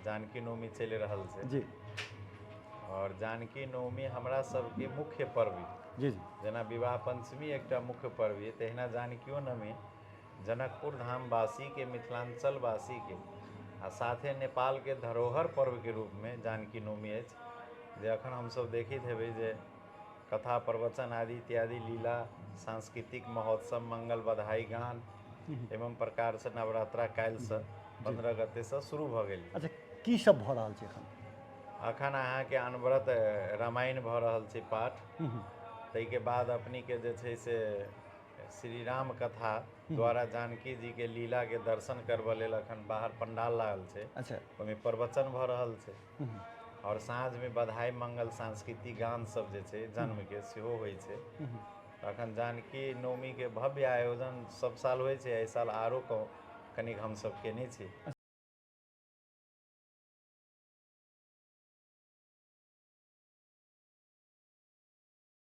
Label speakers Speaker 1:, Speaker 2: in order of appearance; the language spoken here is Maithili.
Speaker 1: जानकी नवमी चलि रहल छै
Speaker 2: जी
Speaker 1: और जानकी नवमी हमरा सबके मुख्य पर्व
Speaker 2: जी जी
Speaker 1: जेना विवाह पंचमी एकटा मुख्य पर्व है, तहिना जानकियो नवमी जनकपुर धामवासी के मिथिलांचलवासी के आ साथे नेपाल के धरोहर पर्व के रूप में जानकी नवमी अछि जे अखन हमसब देखैत हेबै जे कथा प्रवचन आदि इत्यादि लीला सांस्कृतिक महोत्सव मंगल बधाई गान एवं प्रकार से नवरात्रा काल्हि से 15 गते से शुरू भऽ गेल।
Speaker 2: अच्छा की सब भऽ रहल छै एखन?
Speaker 1: अखन अहाँके अनवरत रामायण भऽ रहल छै पाठ, ताहिके बाद अपनी के जे छै से श्री राम कथा द्वारा जानकी जी के लीला के दर्शन करबऽ लेल अखन बाहर पंडाल लागल छै,
Speaker 2: अच्छा
Speaker 1: ओहिमे प्रवचन भऽ रहल छै और साँझ में बधाई मंगल सांस्कृतिक गान सब जे छै जन्म के सेहो होइ छै। अखन जानकी नवमी के भव्य आयोजन सब साल होइ छै, एहि साल आरो कनिक हमसब केने छी।